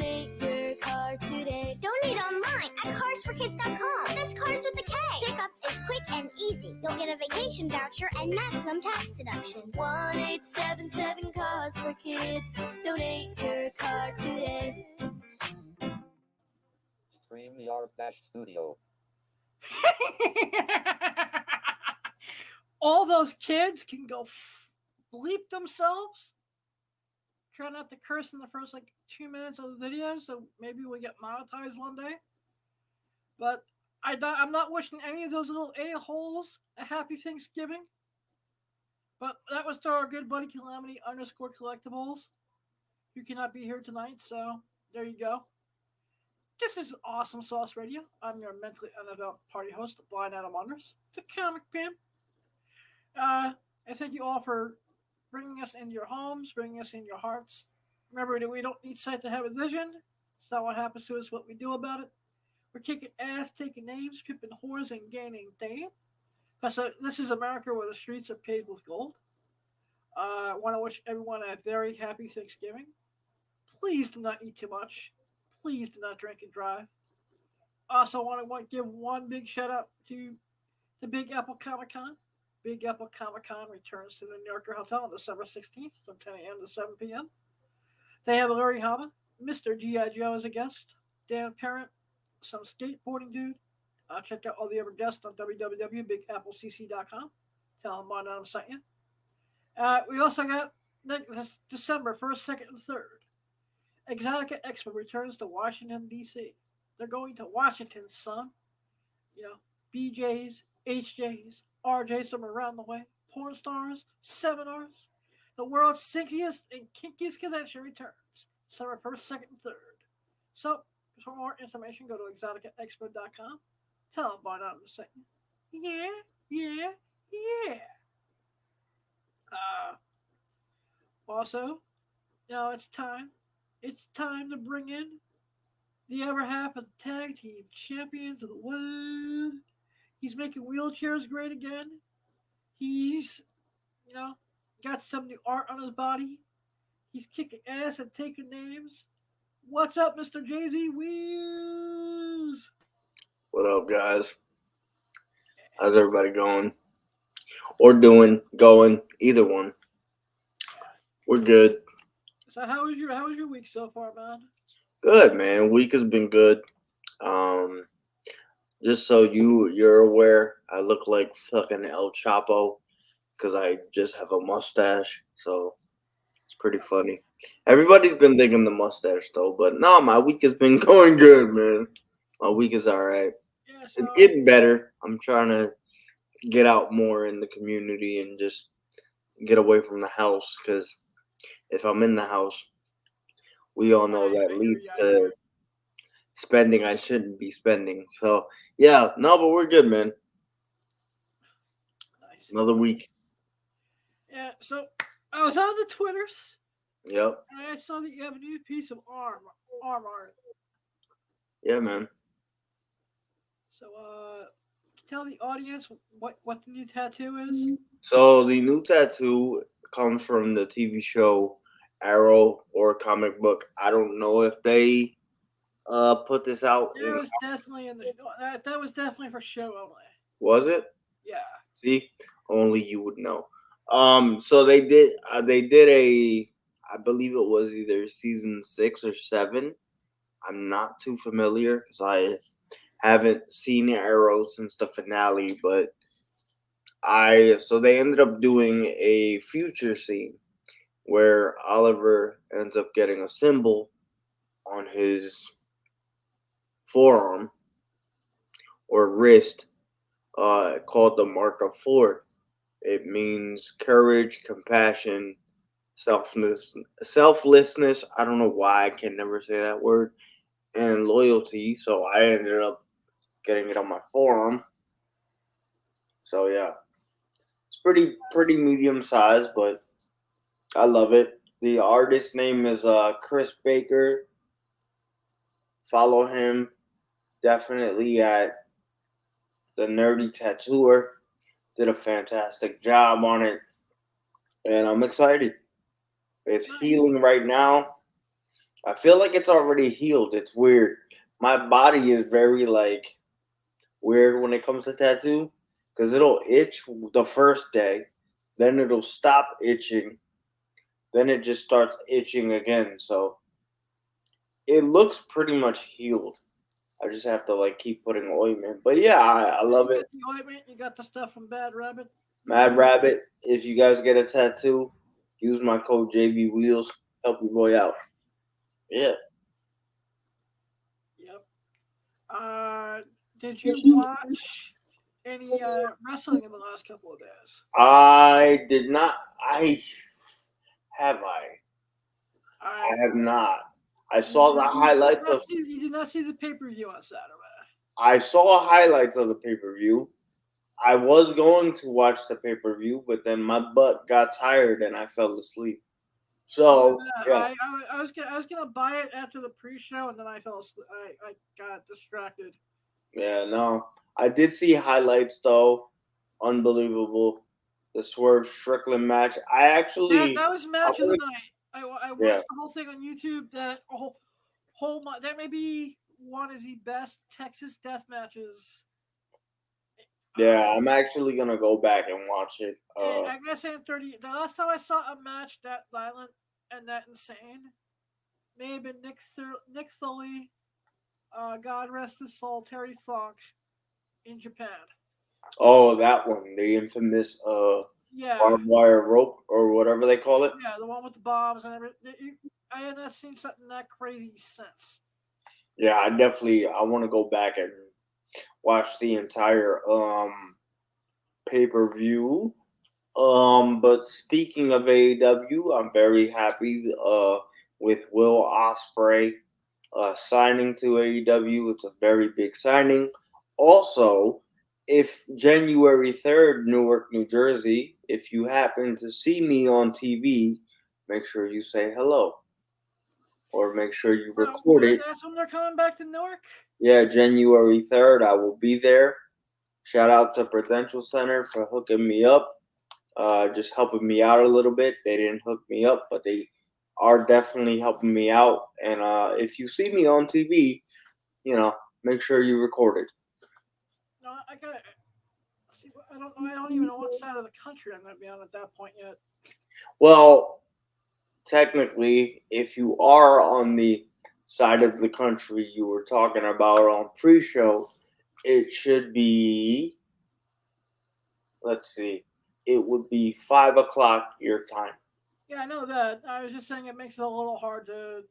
Donate your car today. Donate online at carsforkids.com. That's cars with a K. Pickup is quick and easy. You'll get a vacation voucher and maximum tax deduction. 1877 Cars for Kids. Donate your car today. StreamYard-Studio. All those kids can go bleep themselves. Try not to curse in the first 2 minutes of the video, so maybe we get monetized one day. But I'm not wishing any of those little a-holes a happy Thanksgiving. But that was to our good buddy Calamity_collectibles, who cannot be here tonight, so there you go. This is Awesome Sauce Radio. I'm your mentally undeveloped party host, Blind Adam Wonders, the comic pimp. I thank you all for bringing us into your homes, bringing us into your hearts. Remember that we don't need sight to have a vision. It's not what happens to us, what we do about it. We're kicking ass, taking names, pimping whores, and gaining fame. Because this is America where the streets are paved with gold. I want to wish everyone a very happy Thanksgiving. Please do not eat too much. Please do not drink and drive. Also, I want to give one big shout out to the Big Apple Comic Con. Big Apple Comic Con returns to the New Yorker Hotel on December 16th from 10 a.m. to 7 p.m. They have Larry Hama, Mr. G.I. Joe as a guest, Dan Parent, some skateboarding dude. Check out all the other guests on www.bigapplecc.com. Tell them about sent you. We also got this December 1st, 2nd, and 3rd. Exotica Expo returns to Washington, D.C. They're going to Washington, son. BJs, HJs, RJs from around the way, porn stars, seminars. The world's sexiest and kinkiest convention returns December 1st, 2nd, and 3rd. So, for more information, go to exoticaexpo.com. Tell them about I'm saying. Yeah. Also, it's time. It's time to bring in the other half of the tag team champions of the world. He's making wheelchairs great again. He's, got some new art on his body. He's kicking ass and taking names. What's up, Mr. JZ Wheels? What up, guys? How's everybody going? Or doing, going, either one. We're good. So how was your week so far, man? Good, man. Week has been good. Just so you're aware, I look like fucking El Chapo because I just have a mustache. So it's pretty funny. Everybody's been thinking the mustache though, but no, my week has been going good, man. My week is all right. Yeah, so, it's getting better. I'm trying to get out more in the community and just get away from the house because if I'm in the house, we all know that leads to spending I shouldn't be spending. So, yeah, no, but we're good, man. Nice. Another week. Yeah, so I was on the Twitters. Yep. And I saw that you have a new piece of arm art. Yeah, man. So, tell the audience what the new tattoo is. So, the new tattoo comes from the TV show Arrow or comic book. I don't know if they put this out. It was definitely in the that was definitely for show only. Was it? Yeah. See, only you would know. So they did a, I believe it was either season 6 or 7. I'm not too familiar because I haven't seen Arrow since the finale, but so they ended up doing a future scene where Oliver ends up getting a symbol on his forearm or wrist called the Mark of 4. It means courage, compassion, selflessness. I don't know why I can never say that word, and loyalty. So I ended up getting it on my forearm. So yeah, it's pretty medium size, but I love it. The artist name is Chris Baker. Follow him definitely at the Nerdy Tattooer. Did a fantastic job on it, and I'm excited. It's healing right now. I feel like it's already healed. It's weird. My body is very like weird when it comes to tattoo because it'll itch the first day, then it'll stop itching, then it just starts itching again. So it looks pretty much healed. I just have to like keep putting ointment. But yeah, I love You it. got the ointment. You got the stuff from Bad Rabbit. Mad Rabbit, if you guys get a tattoo, use my code JB Wheels. Help your boy out. Yeah. Yep. Did you watch any wrestling in the last couple of days? I did not. I have I. I I have not. I saw the highlights of. You did not see the pay per view on Saturday. I saw highlights of the pay per view. I was going to watch the pay per view, but then my butt got tired and I fell asleep. So yeah, I was gonna buy it after the pre-show, and then I fell asleep. I got distracted. yeah, no. I did see highlights though. Unbelievable. The Swerve Strickland match. I actually, That was I match of the wanna- night. I watched yeah, the whole thing on YouTube. That may be one of the best Texas death matches. yeah. I'm actually gonna go back and watch it. I guess in 30. The last time I saw a match that violent and that insane may have been Nick Sully, God rest his soul, Terry Funk in Japan. Oh, that one, the infamous Yeah, barbed wire rope or whatever they call it. yeah, the one with the bombs and everything. I had not seen something that crazy since. Yeah, I want to go back and watch the entire pay-per-view. But speaking of AEW, I'm very happy with Will Ospreay signing to AEW. It's a very big signing. Also, if January 3rd, Newark, New Jersey, if you happen to see me on TV, make sure you say hello or make sure you record it. That's when they're coming back to Newark. Yeah, January 3rd, I will be there. Shout out to Prudential Center for hooking me up, just helping me out a little bit. They didn't hook me up, but they are definitely helping me out. And if you see me on TV, make sure you record it. No, I got. See, I don't know. I don't even know what side of the country I'm going to be on at that point yet. Well, technically, if you are on the side of the country you were talking about on pre-show, it should be, let's see, it would be 5 o'clock your time. Yeah, I know that. I was just saying it makes it a little hard to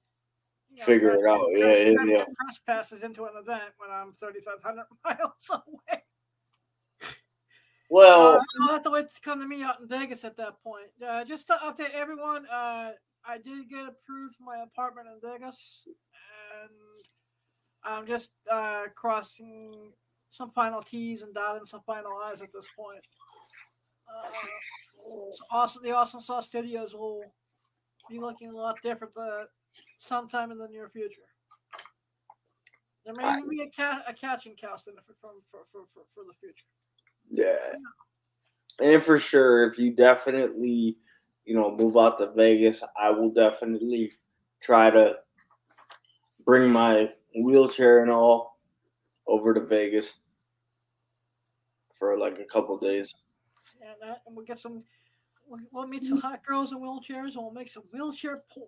Figure it out. Yeah. Get press passes into an event when I'm 3,500 miles away. Well, I'll have to wait to come to me out in Vegas at that point. Just to update everyone, I did get approved for my apartment in Vegas, and I'm just crossing some final T's and dotting some final I's at this point. So the Awesome Sauce Studios will be looking a lot different sometime in the near future. There may even be a catching cast in it for the future. yeah. And for sure, if you definitely, move out to Vegas, I will definitely try to bring my wheelchair and all over to Vegas for like a couple days. And we'll get some. We'll meet some hot girls in wheelchairs, and we'll make some wheelchair porn.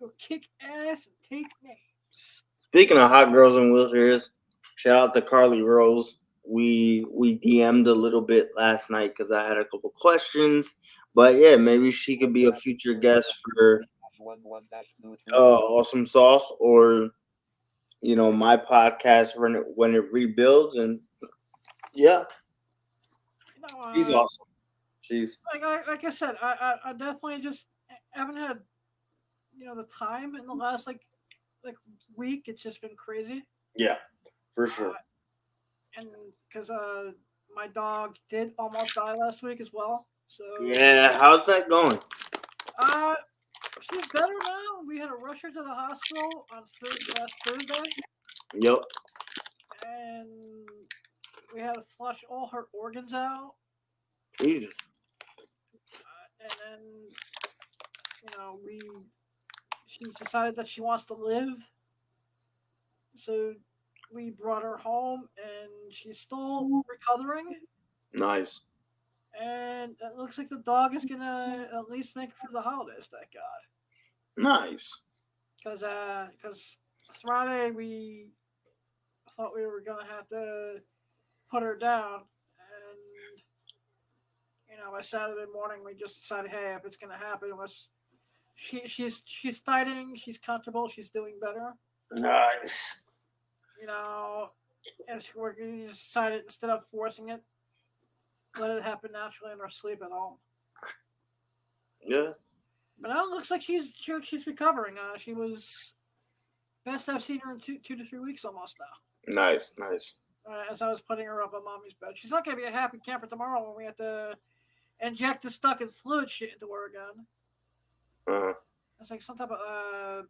We'll kick ass and take names. Speaking of hot girls in wheelchairs, shout out to Carly Rose. We DM'd a little bit last night because I had a couple questions, but yeah, maybe she could be a future guest for Awesome Sauce or my podcast when it rebuilds, and yeah, she's awesome. She's like I said, I definitely just haven't had the time in the last like week. It's just been crazy. yeah, for sure. And because my dog did almost die last week as well. So Yeah, how's that going? She's better now. We had to rush her to the hospital on last Thursday. Yep. And we had to flush all her organs out. Jesus. And then, she decided that she wants to live. So we brought her home, and she's still recovering. Nice. And it looks like the dog is gonna at least make it for the holidays. Thank God. Nice. Because Friday we thought we were gonna have to put her down, and by Saturday morning we just decided, hey, if it's gonna happen, let's. She's fighting. She's comfortable. She's doing better. Nice. You know, if we're gonna decide it instead of forcing it, let it happen naturally in her sleep at home. Yeah. But now it looks like she's recovering. She was best I've seen her in two to 3 weeks almost now. Nice. Nice. As I was putting her up on mommy's bed, she's not gonna be a happy camper tomorrow when we have to inject the stuck in fluid shit into her again. Uh-huh. It's like some type of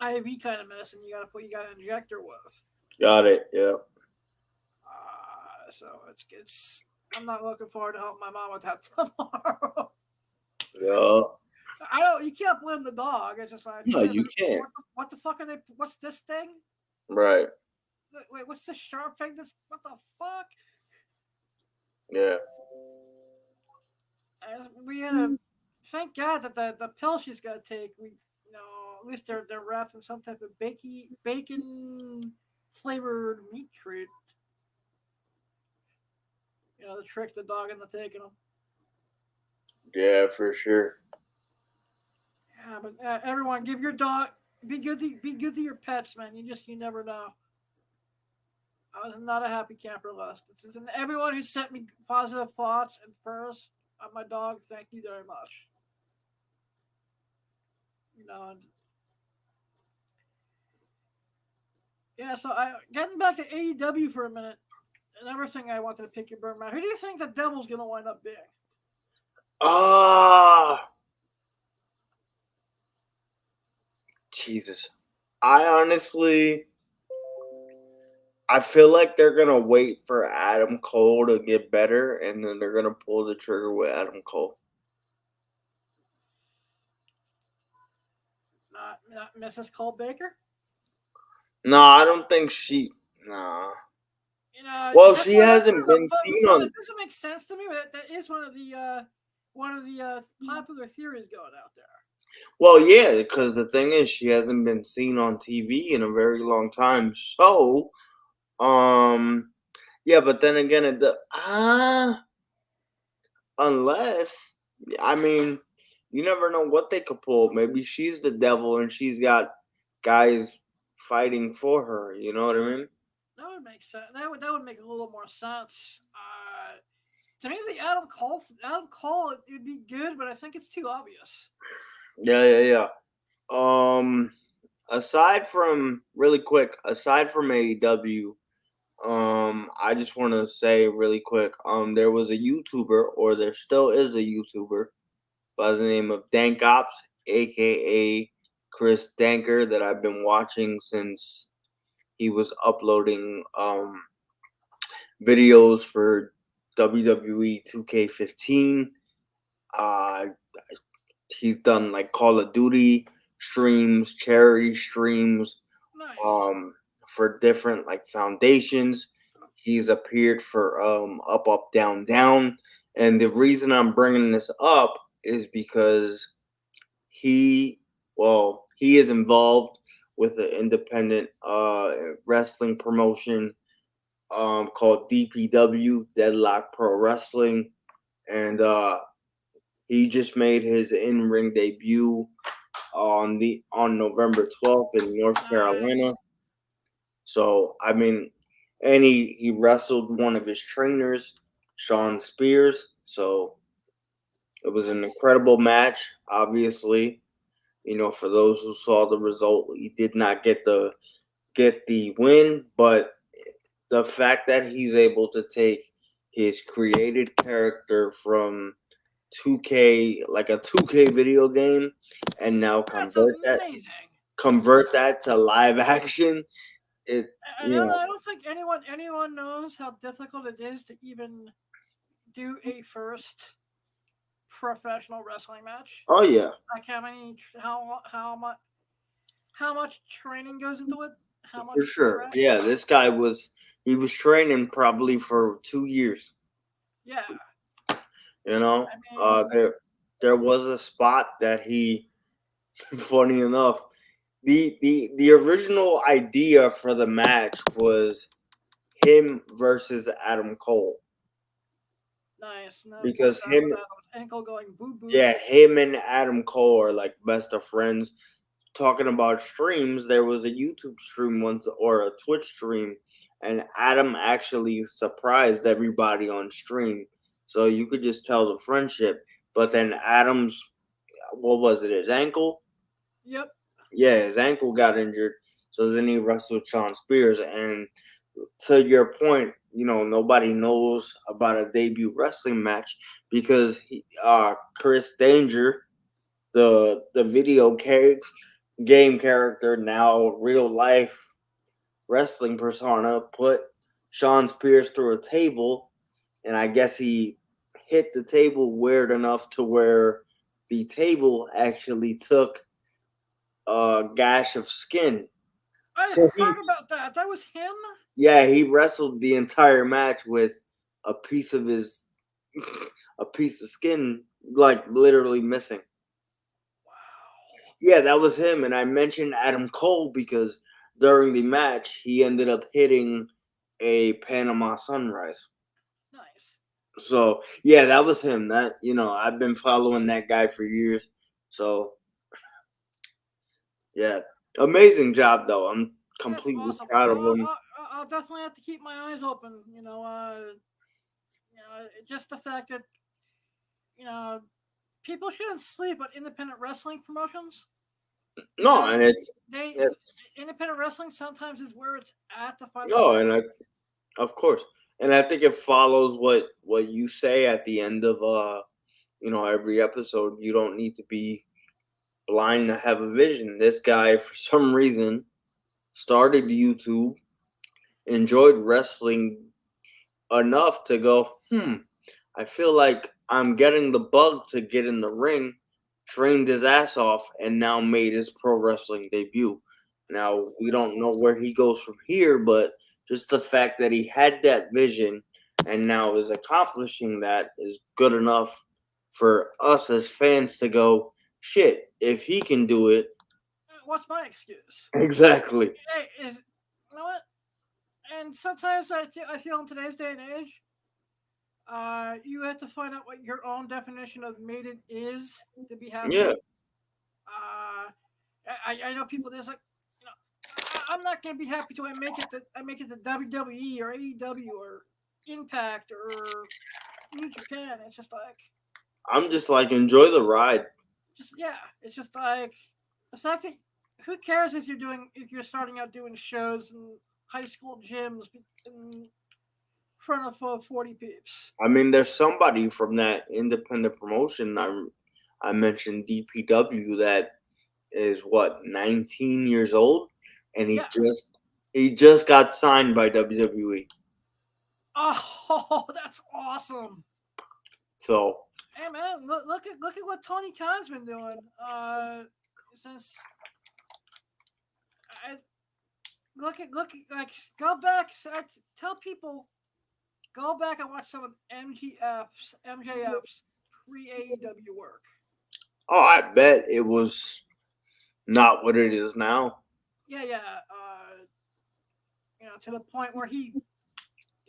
IV kind of medicine you gotta inject her with. Got it. Yeah. So it's. I'm not looking forward to helping my mom with that tomorrow. Yeah. I don't. You can't blame the dog. It's just like No, you can't. What the fuck are they? What's this thing? Right. Wait, what's this sharp thing? What the fuck? Yeah. We had a. Thank God that the pill she's got to take. At least they're wrapped in some type of bacon flavored meat treat. To trick the dog into taking them. Yeah, for sure. Yeah, but everyone, give your dog. Be good to your pets, man. You never know. I was not a happy camper last. And everyone who sent me positive thoughts and prayers on my dog, thank you very much. And yeah. So getting back to AEW for a minute. Another thing I wanted to pick your brain about. Who do you think the Devil's going to wind up being? Jesus. I feel like they're gonna wait for Adam Cole to get better, and then they're gonna pull the trigger with Adam Cole. Not Mrs. Cole Baker? No, I don't think she. Nah. Well, she hasn't been seen on. It doesn't make sense to me, but that is one of the popular theories going out there. Well, yeah, because the thing is, she hasn't been seen on TV in a very long time. So, yeah, but then again, unless, you never know what they could pull. Maybe she's the devil and she's got guys fighting for her. You know what I mean? That would make sense. That would make a little more sense. To me, the Adam Cole, it would be good, but I think it's too obvious. Yeah. Aside from AEW, I just want to say really quick, there was a YouTuber, or there still is a YouTuber, by the name of Dank Ops, aka Chris Danker, that I've been watching since he was uploading videos for WWE 2K15. He's done like Call of Duty streams, charity streams, Nice. for different like foundations. He's appeared for Up Up Down Down, and the reason I'm bringing this up is because he is involved with an independent wrestling promotion called DPW, Deadlock Pro Wrestling, and he just made his in-ring debut on November 12th in North Carolina. So and he wrestled one of his trainers, Sean Spears. So it was an incredible match. Obviously, for those who saw the result, he did not get the win, but the fact that he's able to take his created character from 2K, like a 2K video game, and now convert that to live action. I don't think anyone knows how difficult it is to even do a first professional wrestling match. Oh yeah, Like how much training goes into it? How much for sure. prep? Yeah, this guy was training probably for 2 years. Yeah, You know, I mean, there was a spot that he, funny enough, the original idea for the match was him versus Adam Cole nice. And then of course because him, Adam's ankle going boo boo. yeah, him and Adam Cole are like best of friends. Talking about streams, there was a YouTube stream once or a Twitch stream, and Adam actually surprised everybody on stream. So you could just tell the friendship. But then Adam's, what was it, his ankle? Yep. Yeah, his ankle got injured. So then he wrestled Sean Spears. And to your point, nobody knows about a debut wrestling match because Chris Danger, the video game character, now real life wrestling persona, put Sean Spears through a table, and I guess he hit the table weird enough to where the table actually took a gash of skin. I So heard about that. That was him. he wrestled the entire match with a piece of his a piece of skin, like literally missing. Wow. Yeah, that was him. And I mentioned Adam Cole because during the match, he ended up hitting a Panama Sunrise. Nice. So, yeah, that was him. I've been following that guy for years. So, yeah, amazing job, though. I'm That's completely awesome. proud of him. I'll definitely have to keep my eyes open. Just the fact that you know people shouldn't sleep on independent wrestling promotions. No, and They it's, independent wrestling sometimes is where it's at to find the no, and best. of course. And I think it follows what you say at the end of, every episode. You don't need to be blind to have a vision. This guy, for some reason, started YouTube, enjoyed wrestling enough to go, I feel like I'm getting the bug to get in the ring, trained his ass off, and now made his pro wrestling debut. Now, we don't know where he goes from here, but just the fact that he had that vision and now is accomplishing that is good enough for us as fans to go, shit, if he can do it. What's my excuse? Exactly. Hey, you know what? And sometimes I feel in today's day and age, you have to find out what your own definition of made it is to be happy. Yeah. I know people. There's like, I'm not gonna be happy till I make it to WWE or AEW or Impact or New Japan. It's just like, I'm just like, enjoy the ride. it's just like the fact that who cares if you're starting out doing shows in high school gyms in front of 40 peeps. I mean, there's somebody from that independent promotion I mentioned, DPW, that is what, 19 years old, and Yeah. he just got signed by WWE. Oh, that's awesome. So, Hey man, look at what Tony Khan's been doing. Since I look at like go back. Tell people go back and watch some of MJF's pre AEW work. oh, I bet it was not what it is now. Yeah. To the point where he.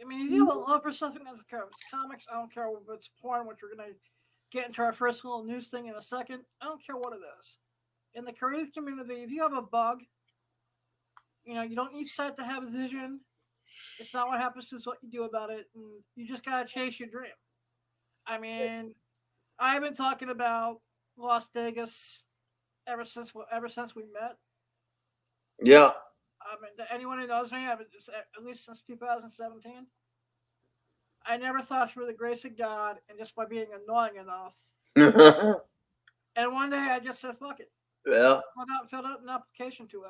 I mean, if you have a love for something, I don't care if it's comics. I don't care if it's porn, which we're gonna get into our first little news thing in a second. I don't care what it is. In the creative community, if you have a bug, you don't need sight to have a vision. It's not what happens, it's what you do about it. And you just gotta chase your dream. I mean, I've been talking about Las Vegas ever since we met. Yeah. I mean, to anyone who knows me, at least since 2017. I never thought through the grace of God and just by being annoying enough. And one day I just said, "Fuck it." Yeah. Filled out an application to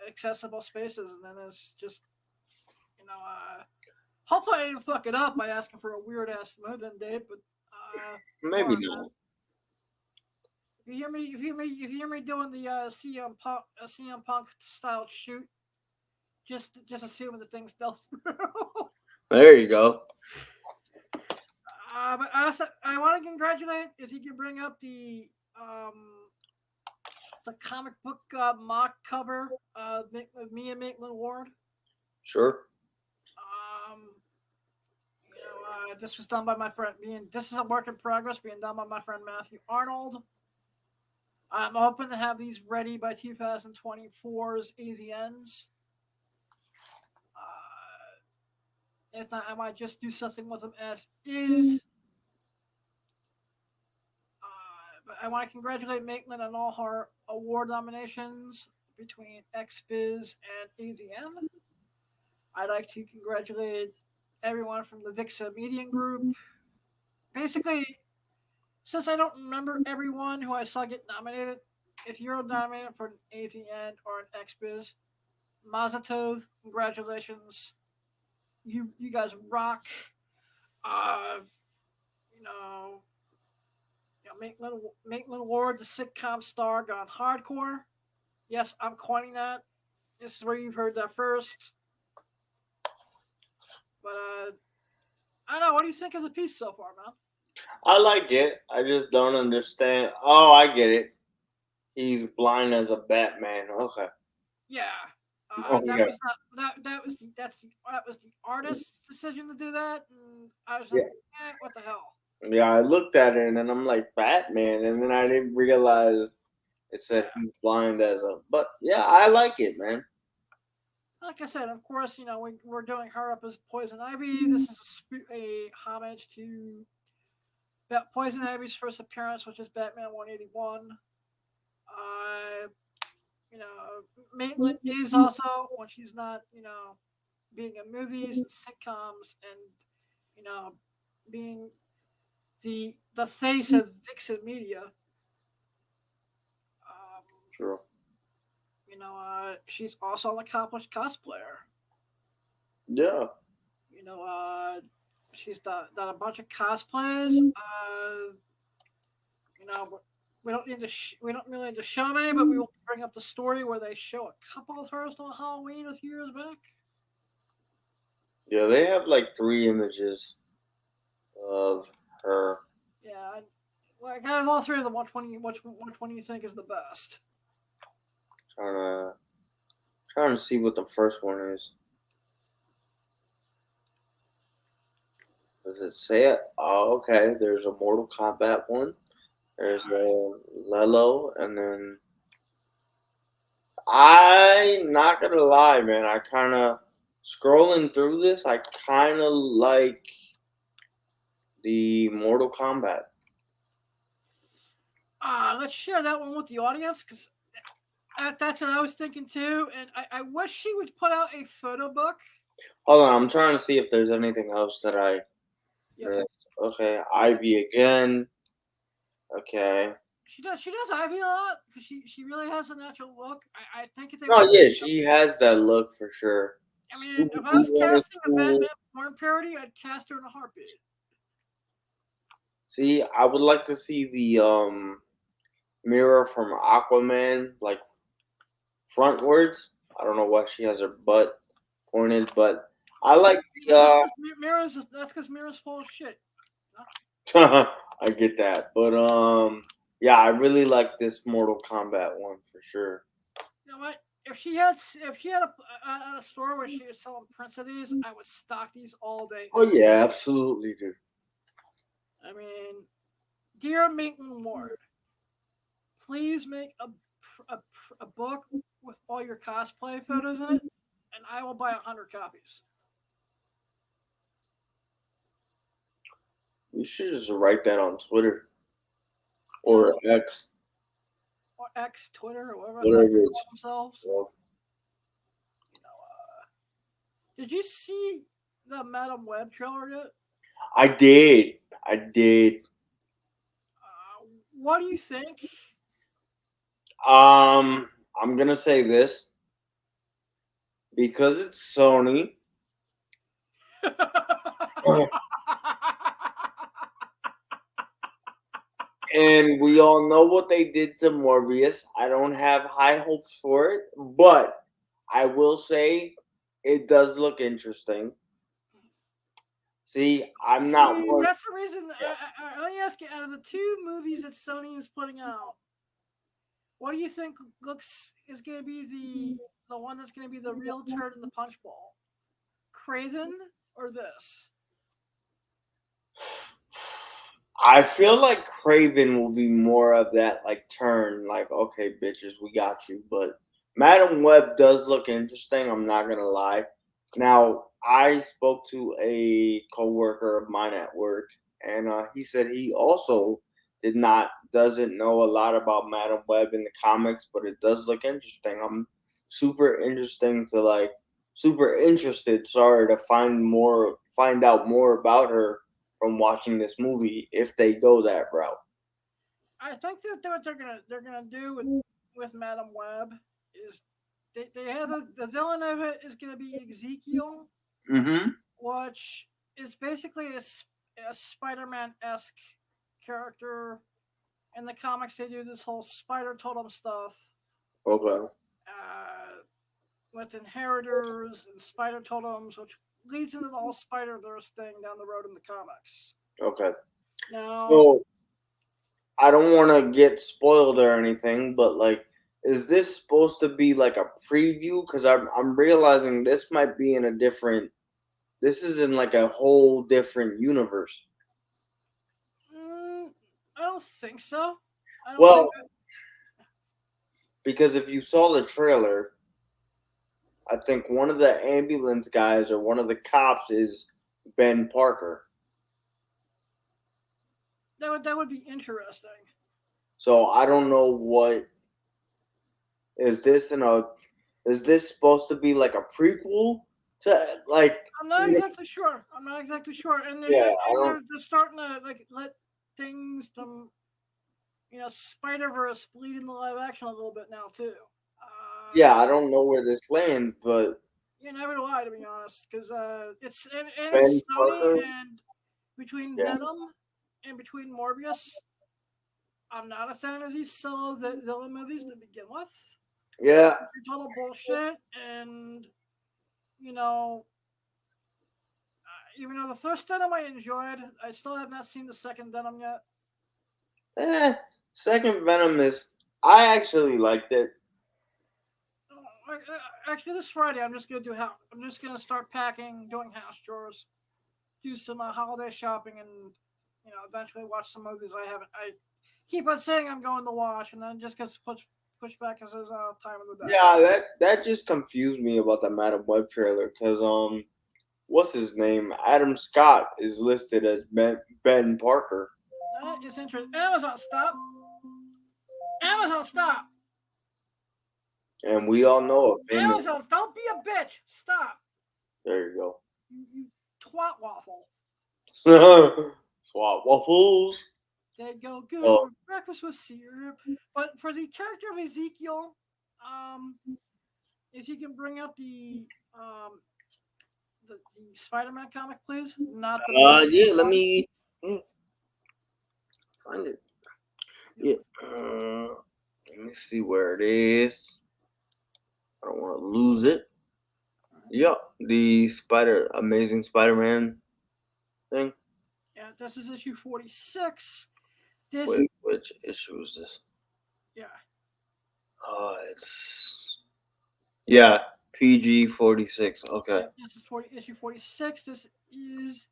accessible spaces, and then it's just hopefully I didn't fuck it up by asking for a weird ass move-in date, but Maybe Warren, not. if you hear me doing the CM Punk style shoot, just assume the thing's fell through. There you go. But I want to congratulate if you can bring up the comic book mock cover with me and Maitland Ward. Sure. This was done by my friend. This is a work in progress, being done by my friend Matthew Arnold. I'm hoping to have these ready by 2024's AVNs. If not, I might just do something with them as is. But I want to congratulate Maitland on all her award nominations between XBiz and AVN. I'd like to congratulate everyone from the Vixa Median Group. Basically, since I don't remember everyone who I saw get nominated, if you're nominated for an AVN or an XBiz, Mazatov, congratulations. You guys rock. Maitland Ward, the sitcom star, gone hardcore. Yes, I'm coining that. This is where you've heard that first. But I don't know. What do you think of the piece so far, man? I like it. I just don't understand. Oh, I get it. He's blind as a Batman. Okay. Yeah. Okay. That was the artist's decision to do that, and I was like, what the hell? Yeah, I looked at it and then I'm like, Batman, and then I didn't realize it said he's blind as a. But yeah, I like it, man. Like I said, of course, we're doing her up as Poison Ivy. This is a homage to Poison Ivy's first appearance, which is Batman 181. Maitland is also, when she's not, being in movies and sitcoms and, being the face of Dixon Media. True. She's also an accomplished cosplayer. Yeah. She's done a bunch of cosplays. We don't really need to show many, but we will bring up the story where they show a couple of hers on Halloween a few years back. Yeah, they have like 3 images of her. Yeah, I got all 3 of them. Which one do you think is the best? Trying to see what the first one is. Does it say it? Oh, okay. There's a Mortal Kombat one. There's a Lelo, and then I'm not gonna lie, man. I kind of scrolling through this. I kind of like the Mortal Kombat. Let's share that one with the audience because that's what I was thinking too. And I wish she would put out a photo book. Hold on, I'm trying to see if there's anything else that I missed. Okay, Ivy again. Okay. She does Ivy a lot because she really has a natural look. I think if they. Oh yeah, she has that look for sure. I mean, if I was casting a Batman porn parody, I'd cast her in a heartbeat. See, I would like to see the mirror from Aquaman like frontwards. I don't know why she has her butt pointed, but I like the That's because Mirror's full of shit. I get that, but yeah, I really like this Mortal Kombat one for sure. You know what? If she had a store where she was selling prints of these, I would stock these all day. Oh yeah, absolutely, dude. I mean, dear Maitland Ward, please make a book with all your cosplay photos in it, and I will buy 100 copies. You should just write that on Twitter or X. Or X, Twitter, or Whatever they it's call themselves. well. Did you see the Madam Web trailer yet? I did. What do you think? I'm gonna say this because it's Sony. And we all know what they did to Morbius. I don't have high hopes for it, but I will say it does look interesting. See, I'm not See, worried. that's the reason. Let me ask you: out of the two movies that Sony is putting out, what do you think looks is going to be the one that's going to be the real turd in the punch bowl? Craven or this? I feel like Craven will be more of that like turn, like, okay, bitches, we got you. But Madam Web does look interesting, I'm not gonna lie. Now, I spoke to a coworker of mine at work, and he said he also doesn't know a lot about Madam Web in the comics, but it does look interesting. I'm super interested, sorry, to find out more about her from watching this movie if they go that route. I think that what they're gonna do with Madam Web is they have the villain of it is gonna be Ezekiel, Mm-hmm. which is basically a Spider-Man esque character. In the comics, they do this whole spider totem stuff Okay. uh, with inheritors and spider totems, which leads into the whole Spider Verse thing down the road in the comics. Okay. Now, So I don't want to get spoiled or anything, but like, is this supposed to be like a preview? Because I'm realizing this might be in a different. This is in like a whole different universe. mm, I don't think so. I don't think Well, because if you saw the trailer, I think one of the ambulance guys or one of the cops is Ben Parker. that would be interesting. So I don't know what is this in a is this supposed to be like a prequel to like I'm not exactly sure. I'm not exactly sure, and yeah, I don't they're starting to like let things from Spider Verse bleed in the live action a little bit now too. yeah, I don't know where this lands, but You never do I, to be honest, because and Ben it's Sony, Parker, and between yeah. Venom and between Morbius, I'm not a fan of these solo villain movies to begin with. I Yeah. think they're total bullshit, and you know, even though the first Venom I enjoyed, I still have not seen the second Venom yet. Eh, second Venom is I actually liked it. Actually, this Friday I'm just gonna do house. I'm just gonna start packing, doing house chores, do some holiday shopping, and eventually watch some movies I haven't. I keep on saying I'm going to watch, and then just gets pushed back because there's time of the day. Yeah, that just confused me about the Madam Web trailer because what's his name? Adam Scott is listed as Ben Parker. It's interesting. Amazon, stop! Amazon, stop! And we all know a famous. Amazon, don't be a bitch! Stop! There you You twat waffle. go. Swap waffles. They go good Oh for breakfast with syrup. But for the character of Ezekiel, um, if you can bring up the Spider-Man comic, please, not the movie. yeah. Let me find it. Yeah. Let me see where it is. I don't want to lose it. Yep, the Amazing Spider-Man thing. Yeah, this is issue 46. This, Wait, which issue is this? yeah, It's yeah, PG 46. Okay. yeah, this is issue 46. This is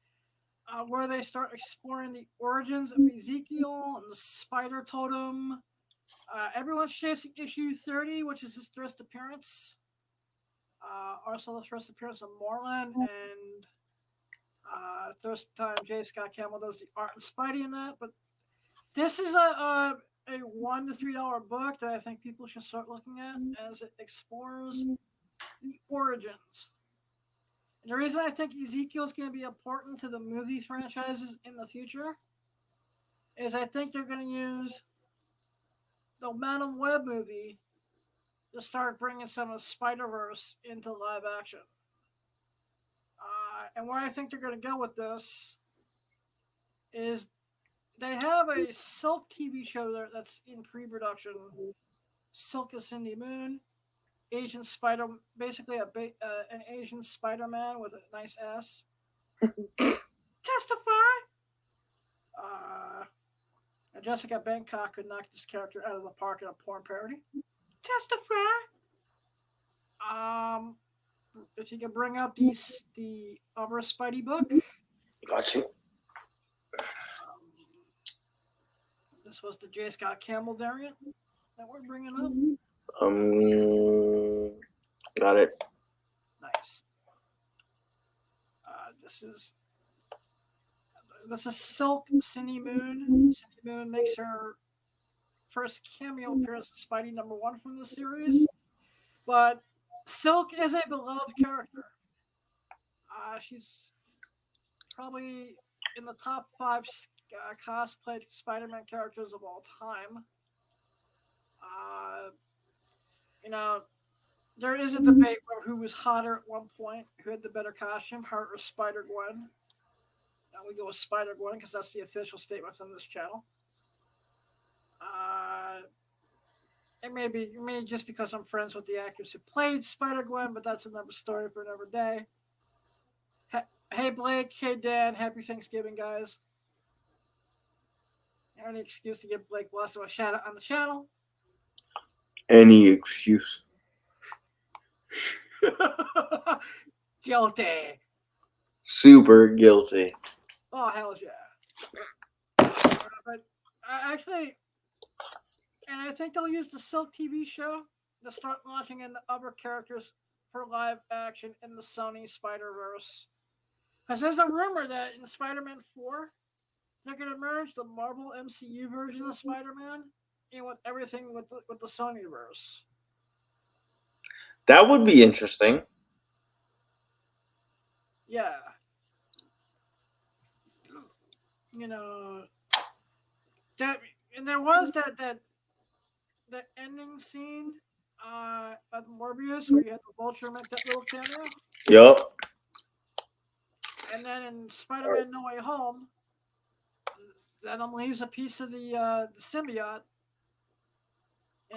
where they start exploring the origins of Ezekiel and the spider totem. Everyone's chasing issue 30, which is his first appearance. Also, the first appearance of Moreland, and first time J. Scott Campbell does the art and Spidey in that. But this is a $1 to $3 book that I think people should start looking at as it explores the origins. And the reason I think Ezekiel is going to be important to the movie franchises in the future is I think they're going to use the Madam Web movie to start bringing some of Spider Verse into live action. And where I think they're going to go with this is they have a Silk TV show there that's in pre-production. Silk is Cindy Moon, Asian Spider, basically an Asian Spider-Man with a nice ass. Testify. Uh, Jessica Bangkok could knock this character out of the park in a porn parody. Testify. Um, if you can bring up the other Spidey book. Got you. This was the J. Scott Campbell variant that we're bringing up. Got it. Nice. This is Silk Cindy Moon. Cindy Moon makes her first cameo appearance to Spidey #1 from the series. But Silk is a beloved character. She's probably in the top 5 cosplayed Spider-Man characters of all time. You know, there is a debate over who was hotter at one point, who had the better costume, her or Spider-Gwen. Now we go with Spider-Gwen because that's the official statement from this channel. It may just because I'm friends with the actress who played Spider-Gwen, but that's another story for another day. Hey Blake, hey Dan, happy Thanksgiving, guys. Any excuse to give Blake Blasso a shout out on the channel? Any excuse. Guilty. Super guilty. Oh, hell yeah. But actually, and I think they'll use the Silk TV show to start launching in the other characters for live action in the Sony Spider-Verse. Because there's a rumor that in Spider-Man 4, they're going to merge the Marvel MCU version of Spider-Man in with everything with the Sonyverse. That would be interesting. Yeah. You know, that, and there was that the ending scene at Morbius where you had the Vulture make that little cameo. Yup. And then in Spider-Man No Way Home, Venom leaves a piece of the symbiote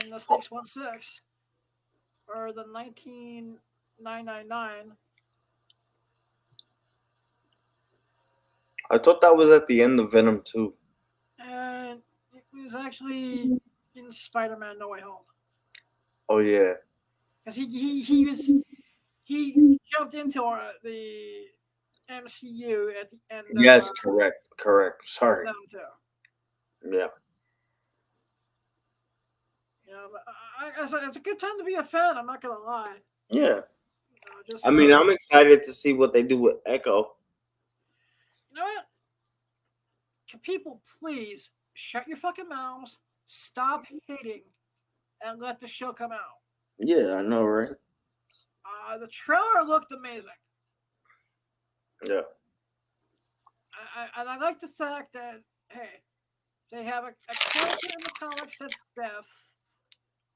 in the 616 or the 19999. I thought that was at the end of Venom 2. And it was actually in Spider-Man No Way Home. Oh yeah. Because he jumped into the MCU at the end. Yes, correct. Sorry. Them too. Yeah. You know, but it's a good time to be a fan. I'm not gonna lie. Yeah. You know, I mean, I'm excited to see what they do with Echo. You know what? Can people please shut your fucking mouths, stop hating, and let the show come out? Yeah, I know, right? The trailer looked amazing. Yeah. And I like the fact that, hey, they have a character in the comics that's deaf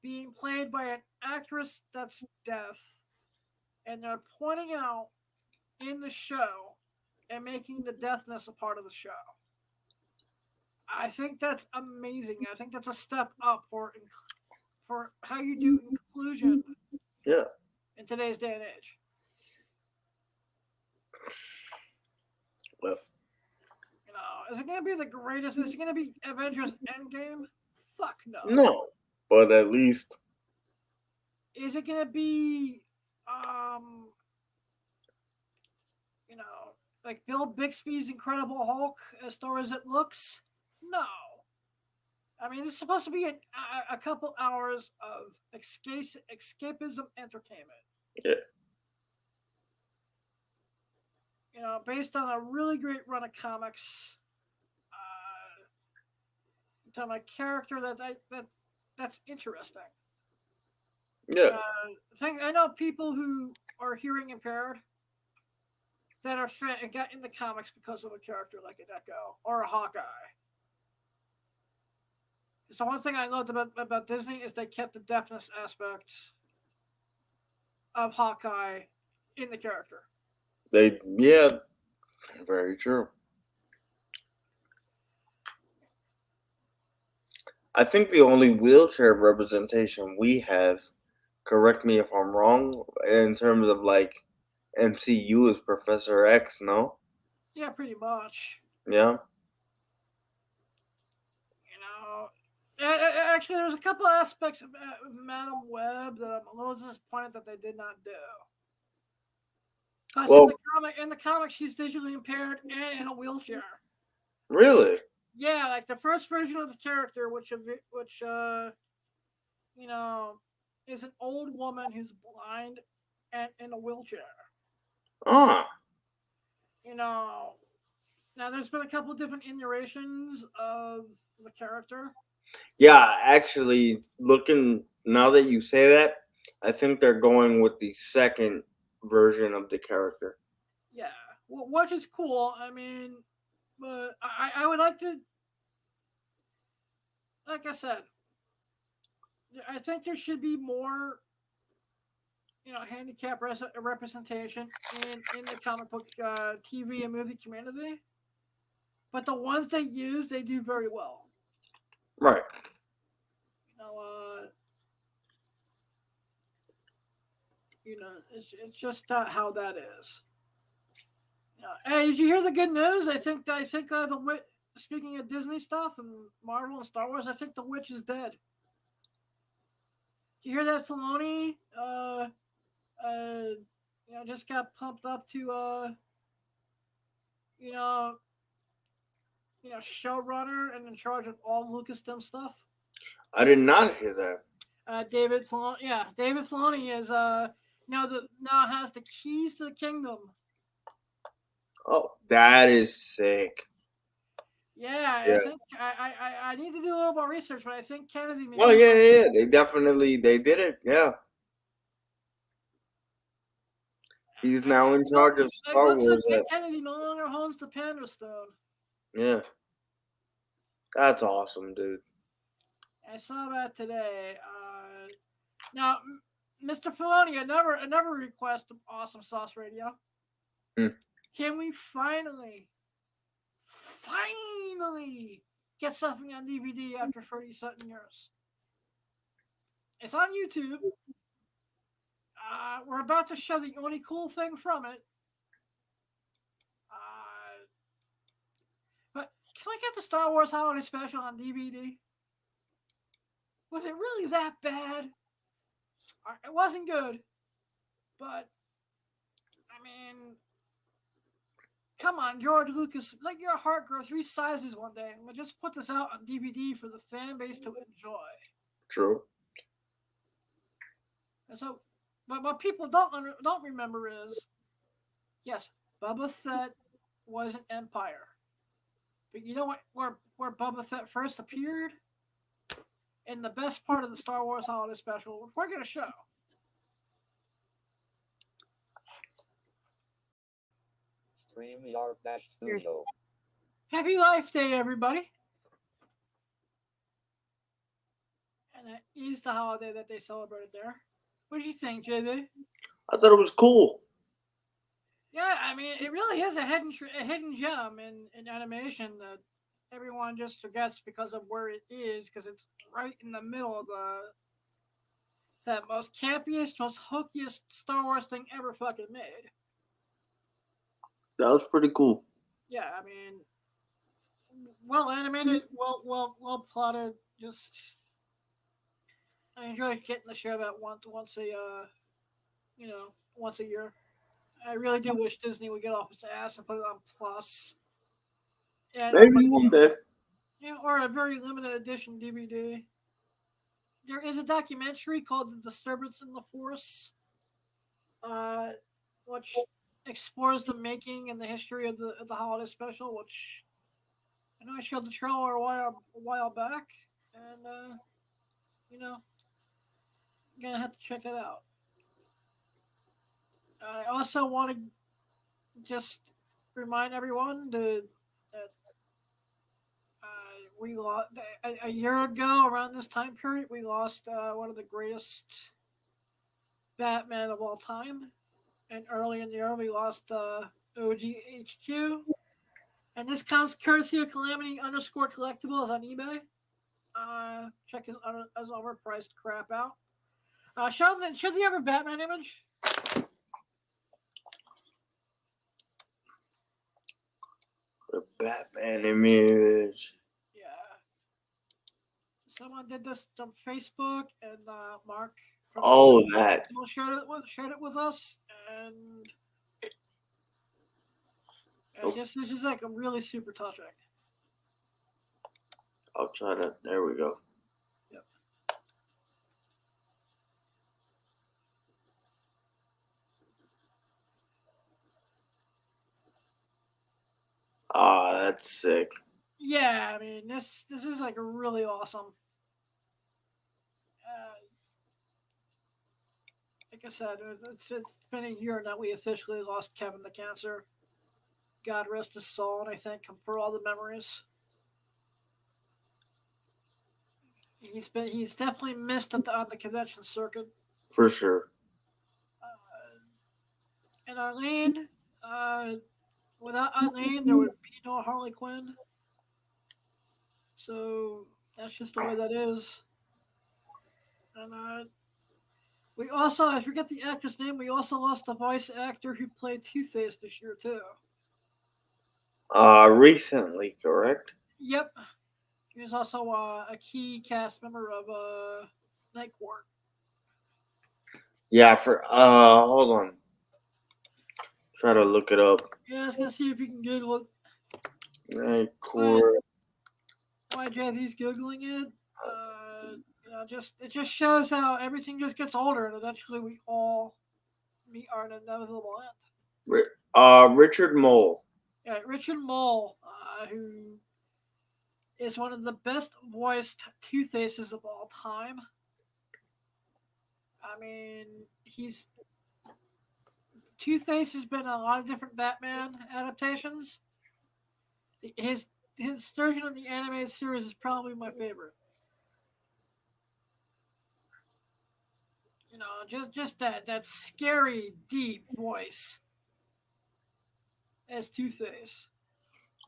being played by an actress that's deaf, and they're pointing out in the show and making the deafness a part of the show. I think that's amazing. I think that's a step up for how you do inclusion. Yeah. In today's day and age. Well, you know, is it going to be the greatest? Is it going to be Avengers Endgame? Fuck no. No, but at least. Is it going to be, you know, like Bill Bixby's Incredible Hulk as far as it looks? No. I mean, it's supposed to be a couple hours of escapism entertainment. Yeah. You know, based on a really great run of comics. To my character that's interesting. Yeah. I know people who are hearing impaired that are got in the comics because of a character like an Echo or a Hawkeye. So one thing I loved about Disney is they kept the deafness aspect of Hawkeye in the character. Yeah, very true. I think the only wheelchair representation we have, correct me if I'm wrong, in terms of like MCU is Professor X, no? Yeah, pretty much. Yeah. You know, actually, there's a couple aspects of Madam Web that I'm a little disappointed that they did not do. Because Well, in the comic, she's digitally impaired and in a wheelchair. really? Yeah, like the first version of the character, which you know, is an old woman who's blind and in a wheelchair. Ah. You know, now there's been a couple different iterations of the character. Yeah, actually, looking now that you say that, I think they're going with the second version of the character. Yeah, which is cool. I mean, but I would like to, like I said, I think there should be more, handicap representation in the comic book TV and movie community. But the ones they use, they do very well. Right. You know, it's just how that is. Hey, did you hear the good news? I think the witch. Speaking of Disney stuff and Marvel and Star Wars, I think the witch is dead. Did you hear that Filoni? Just got pumped up to you know, showrunner and in charge of all Lucasfilm stuff. I did not hear that. David Filoni. Yeah, David Filoni is now has the keys to the kingdom. Oh, that is sick. Yeah, I Yeah. think I need to do a little more research, but I think Kennedy Oh maybe. yeah, yeah, yeah. They did it. Yeah. He's now in charge of It Star looks like Wars. Kennedy no longer owns the Panda Stone. Yeah. That's awesome, dude. I saw that today. Now, Mr. Filoni, another request of Awesome Sauce Radio. Hmm. Can we finally get something on DVD after 30 something years? It's on YouTube. We're about to show the only cool thing from it. But can we get the Star Wars Holiday Special on DVD? Was it really that bad? It wasn't good, but I mean, come on, George Lucas, let your heart grow 3 sizes one day, and we'll just put this out on DVD for the fan base to enjoy. True. And so, but what people don't remember is, yes, Boba Fett was an empire, but you know what? Where Boba Fett first appeared in the best part of the Star Wars Holiday Special, we're gonna show. StreamYard-Studio. Happy Life Day, everybody! And that is the holiday that they celebrated there. What do you think, JV? I thought it was cool. Yeah, I mean, it really is a hidden gem in animation that everyone just forgets because of where it is, because it's right in the middle of that most campiest, most hookiest Star Wars thing ever fucking made. That was pretty cool. Yeah, I mean, well animated, well plotted. Just I enjoy getting the show about once a year. I really do wish Disney would get off its ass and put it on Plus. Yeah, Maybe one day. yeah, or a very limited edition DVD. There is a documentary called "The Disturbance in the Force," uh, which explores the making and the history of the holiday special. Which I know I showed the trailer a while back, and you're gonna have to check that out. I also want to just remind everyone that we lost a year ago around this time period. We lost one of the greatest Batman of all time, and early in the year we lost OGHQ. And this comes courtesy of Calamity _collectibles on eBay. Check his overpriced crap out. Show the other Batman image. The Batman image. Yeah. Someone did this on Facebook, and Mark from Oh, that. shared it with us, and Oops. this is like a really super touching. I'll try to. There we go. Yep. Ah, that's sick. Yeah, I mean this is like really awesome. Like I said, it's been a year now. We officially lost Kevin to cancer. God rest his soul, and I thank him for all the memories. He's definitely missed on the convention circuit. For sure. And Arlene, without Arlene, there would be no Harley Quinn. So that's just the way that is. And we also, I forget the actor's name. We also lost the voice actor who played Two Face this year too. Recently, correct? Yep, he was also a key cast member of Night Court. Yeah, hold on. Try to look it up. Yeah, I was gonna see if you can Google it. Court. Why JD's googling it? Just it just shows how everything just gets older, and eventually we all meet our inevitable end. Richard Mole. Yeah, Richard Mole, who is one of the best voiced Two Faces of all time. I mean, he's Two Face has been in a lot of different Batman adaptations. His his version of the animated series is probably my favorite. Just that scary deep voice as Two Face.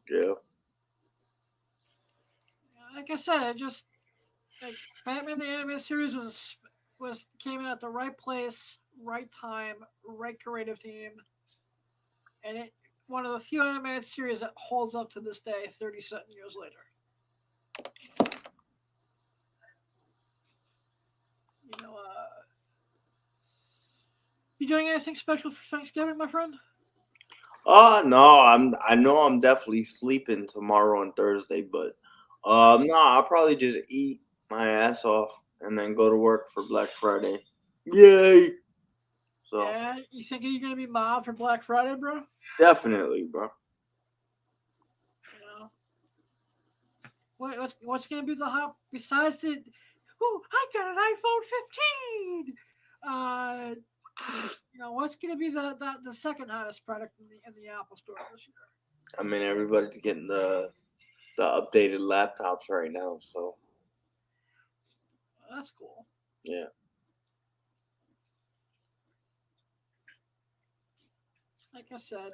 Yeah. Like I said, it just like Batman the animated series was came in at the right place, right time, right creative team, and it one of the few animated series that holds up to this day, 37 years later. You doing anything special for Thanksgiving, my friend? No, I know I'm definitely sleeping tomorrow and Thursday, but no, I'll probably just eat my ass off and then go to work for Black Friday. Yay! So Yeah, you think you're gonna be mobbed for Black Friday, bro? definitely, bro. You know, what's gonna be the hot besides the? Oh, I got an iPhone 15. What's gonna be the second hottest product in the Apple Store this year? I mean, everybody's getting the updated laptops right now, so That's cool. yeah. Like I said,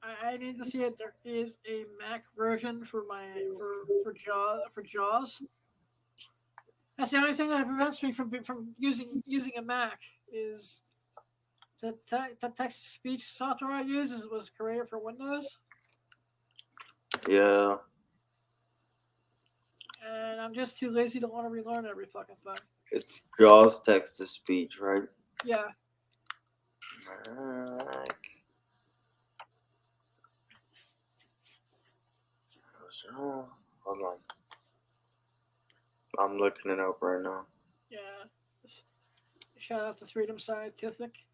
I need to see if there is a Mac version for Jaws. That's the only thing that prevents me from using a Mac is the text to speech software I use was created for Windows, Yeah. and I'm just too lazy to want to relearn every fucking thing. It's JAWS text to speech, right? Yeah. Mac. Hold on. I'm looking it up right now. Yeah. Shout out to Freedom Scientific.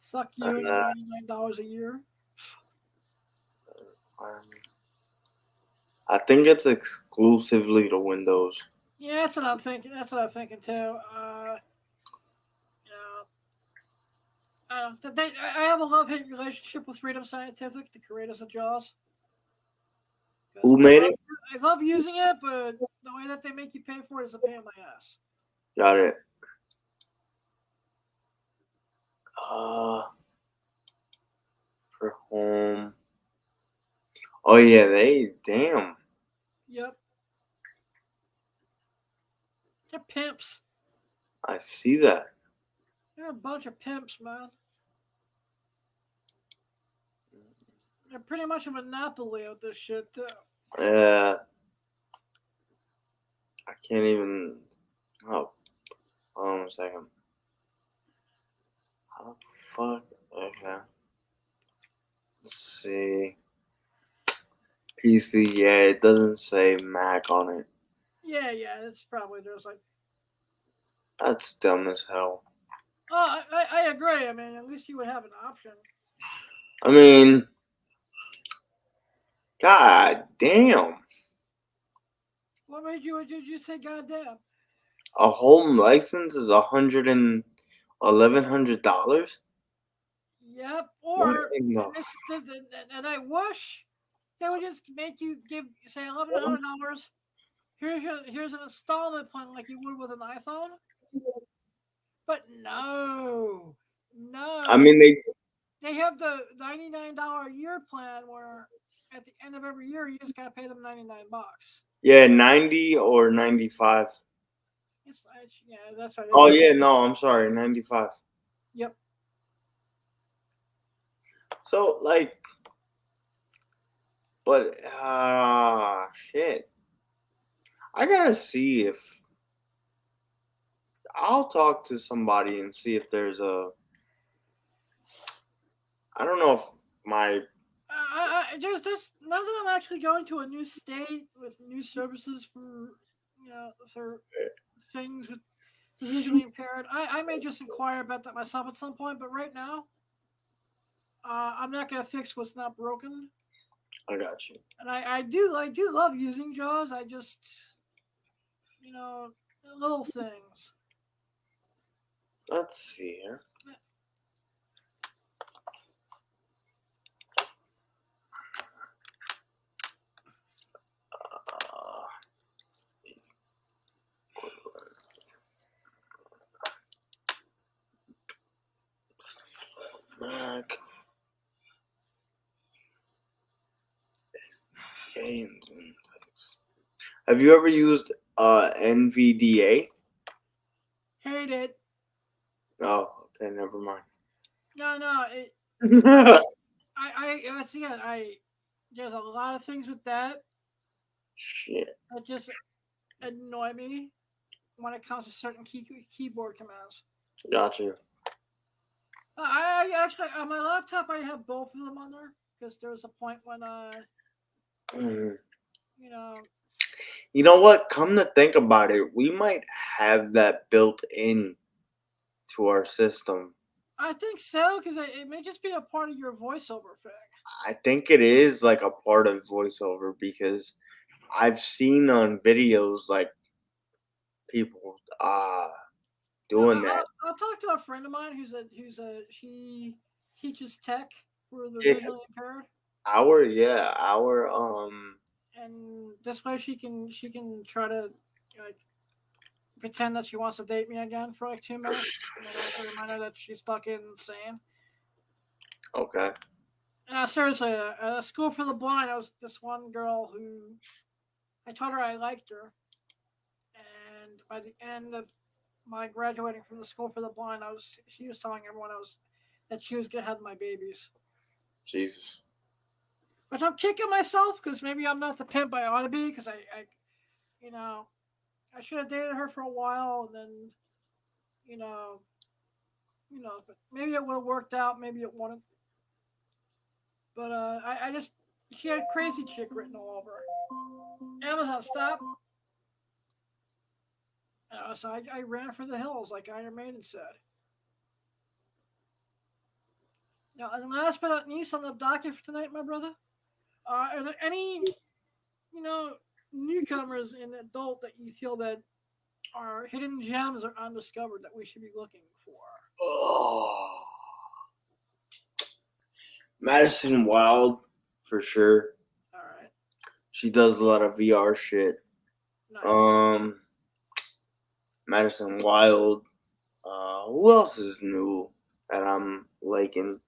Suck you and your $99 a year. I think it's exclusively to Windows. Yeah, that's what I'm thinking. That's what I'm thinking too. You know, I have a love-hate relationship with Freedom Scientific, the creators of Jaws. Who made it? I love using it, but the way that they make you pay for it is a pain in my ass. Got it. For home. Oh yeah, damn. Yep. They're pimps. I see that. They're a bunch of pimps, man. They're pretty much a monopoly of this shit, too. I can't even. Oh, hold on a second. How the fuck? Okay. Let's see. PC, yeah, it doesn't say Mac on it. Yeah, it's probably there's like. That's dumb as hell. Oh, I agree. I mean, at least you would have an option. I mean, god damn. What made you? Did you say goddamn? A home license is $11100. Yep. What Or in the and and I wish they would just make you give say $1,100. Here's an installment plan like you would with an iPhone. But no, I no. mean, They have the $99 a year plan where at the end of every year you just gotta pay them $99. yeah, 90 or 95. Yeah, that's right. Oh yeah, no, I'm sorry, 95. Yep. So like, but shit. I gotta see if I'll talk to somebody and see if there's a. I don't know if my. There's now that I'm actually going to a new state with new services for things with the visually impaired. I may just inquire about that myself at some point, but right now, I'm not gonna fix what's not broken. I got you. And I do love using JAWS. I just little things. Let's see here. Mac. Games and things. Have you ever used NVDA? Hate it. Oh, okay, never mind. No. I see it. There's a lot of things with that Shit. that just annoy me when it comes to certain keyboard commands. Gotcha. I actually on my laptop I have both of them on there because there was a point when Mm. you know You know what? Come to think about it, we might have that built in to our system. I think so because it may just be a part of your voiceover thing. I think it is like a part of voiceover because I've seen on videos like people doing that. I'll talk to a friend of mine she teaches tech for the Yeah, visually impaired. our And this way she can try to like pretend that she wants to date me again for like 2 minutes, and then I have to remind her that she's fucking insane. okay. And seriously, at school for the blind, I was this one girl who I told her I liked her, and by the end of my graduating from the school for the blind, she was telling everyone that she was gonna have my babies. Jesus. But I'm kicking myself because maybe I'm not the pimp I ought to be because I should have dated her for a while and then you know but maybe it would have worked out, maybe it wouldn't. But I just she had crazy chick written all over her. Amazon, stop. So I ran for the hills like Iron Maiden said. Now, and last but not least on the docket for tonight, my brother, are there any newcomers in adult that you feel that are hidden gems or undiscovered that we should be looking for? Oh. Madison Wild, for sure. All right. She does a lot of VR shit. Nice. Madison Wild. Who else is new that I'm liking?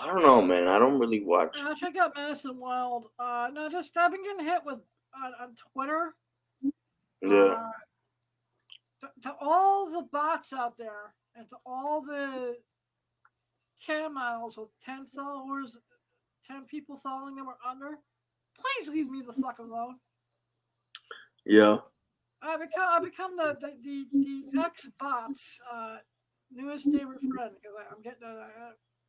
I don't know, man. I don't really watch. Check out Madison Wild. No, just I've been getting hit with on Twitter Yeah. Uh, to all the bots out there and to all the cam models with 10 followers, 10 people following them or under, please leave me the fuck alone. Yeah. I become the X bots newest favorite friend because I'm getting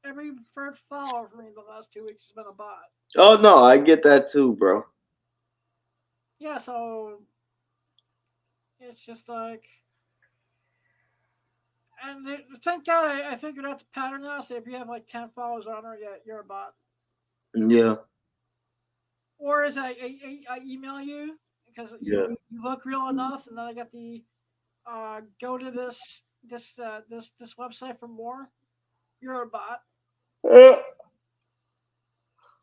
every first follower for me in the last 2 weeks has been a bot. Oh no, I get that too, bro. Yeah, so it's just like, and thank God I figured out the pattern now. So if you have like 10 followers on her, yeah, you're a bot. Yeah. Or is I email you because Yeah. you look real enough, and then I got the go to this website for more. You're a bot.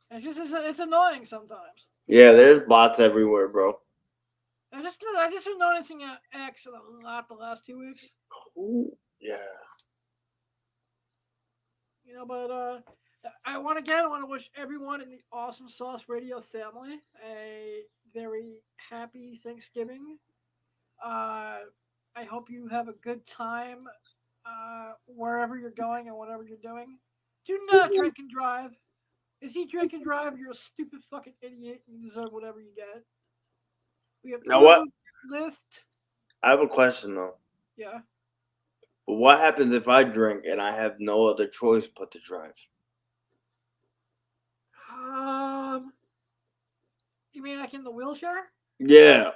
It's annoying sometimes. Yeah, there's bots everywhere, bro. I just been noticing X a lot the last 2 weeks. Ooh, yeah. But I want to wish everyone in the Awesome Sauce Radio family a very happy Thanksgiving. I hope you have a good time wherever you're going and whatever you're doing. Do not drink and drive. If you drink and drive, you're a stupid fucking idiot. You deserve whatever you get. We have Now what? Uber, Lyft. I have a question though. Yeah. But what happens if I drink and I have no other choice but to drive? Um, you mean like in the wheelchair? Yeah.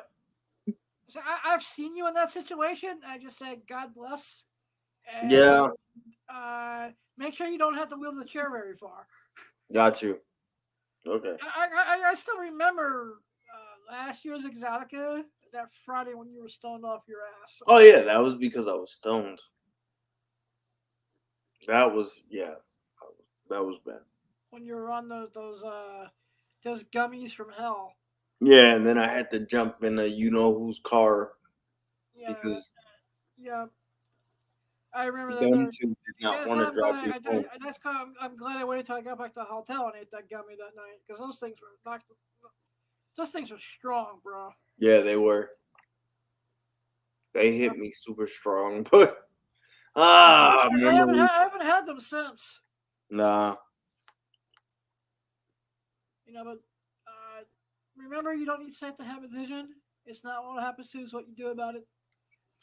So I've seen you in that situation. I just say God bless, and Yeah. make sure you don't have to wheel the chair very far. Got you. Okay. I still remember last year's Exotica, that Friday when you were stoned off your ass. Oh yeah, that was because I was stoned. That was yeah. That was bad. When you were on those gummies from hell. Yeah, and then I had to jump in a you know whose car Yeah, because yeah. I remember that. them two did not That's want to how I'm drive glad. me home. That's kind of, I'm glad I waited till I got back to the hotel and ate that gummy that night because those things were strong, bro. Yeah, they were. They hit me super strong, but memories. I haven't had them since. Nah. But remember, you don't need sight to have a vision. It's not what happens to you, it's what you do about it.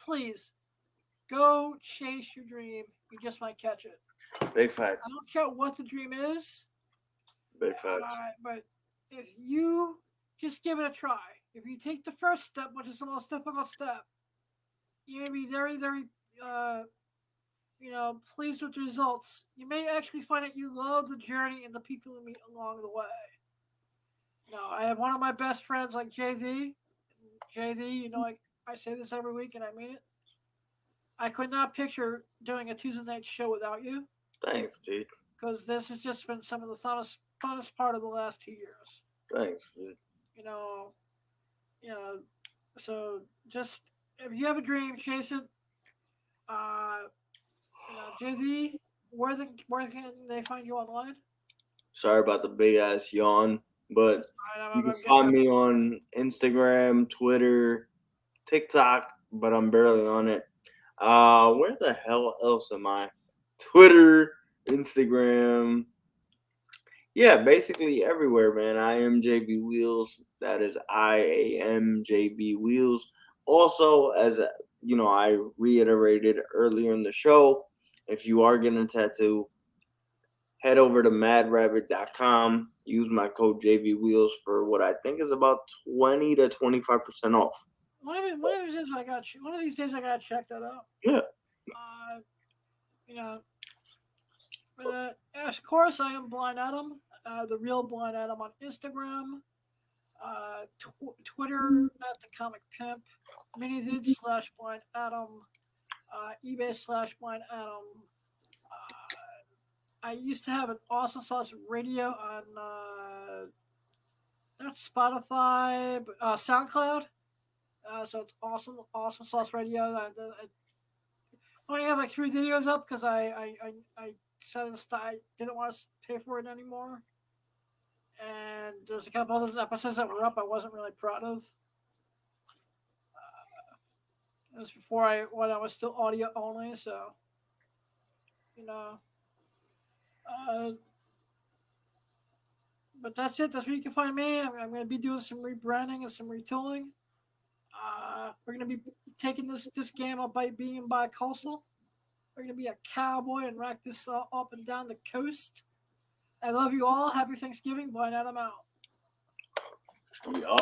Please go chase your dream. You just might catch it. Big I facts. don't care what the dream is, Big facts. but if you just give it a try, if you take the first step, which is the most difficult step, you may be very, very, pleased with the results. You may actually find that you love the journey and the people you meet along the way. I have one of my best friends, like JZ. JZ, I say this every week and I mean it. I could not picture doing a Tuesday night show without you Thanks, dude. because this has just been some of the funnest part of the last 2 years. Thanks, dude. You know, you know. So just if you have a dream, chase it. Uh, JZ, where can they find you online? Sorry about the big ass yawn, but you can find me on Instagram, Twitter, TikTok, but I'm barely on it. Where the hell else am I? Twitter, Instagram. Yeah, basically everywhere, man. I am JB Wheels. That is IAM JB Wheels. Also, as I reiterated earlier in the show, if you are getting a tattoo, head over to madrabbit.com. Use my code JB Wheels for what I think is about 20 to 25% off. One of these days I gotta check that out. Yeah. You know, but of course I am Blind Adam, the real Blind Adam on Instagram, Twitter at the Comic Pimp, minivid/Blind Adam, eBay/Blind Adam. I used to have an Awesome Sauce Radio on not Spotify, but SoundCloud. So it's Awesome Sauce Radio. I only have like 3 videos up because I decided to stop. I didn't want to pay for it anymore. And there's a couple other episodes that were up I wasn't really proud of. It was when I was still audio only, so you know. Uh, but that's it. That's where you can find me. I'm going to be doing some rebranding and some retooling. We're going to be taking this game up by being bi-coastal. We're going to be a cowboy and rack this up and down the coast. I love you all. Happy Thanksgiving. Bye, now I'm out. Yeah.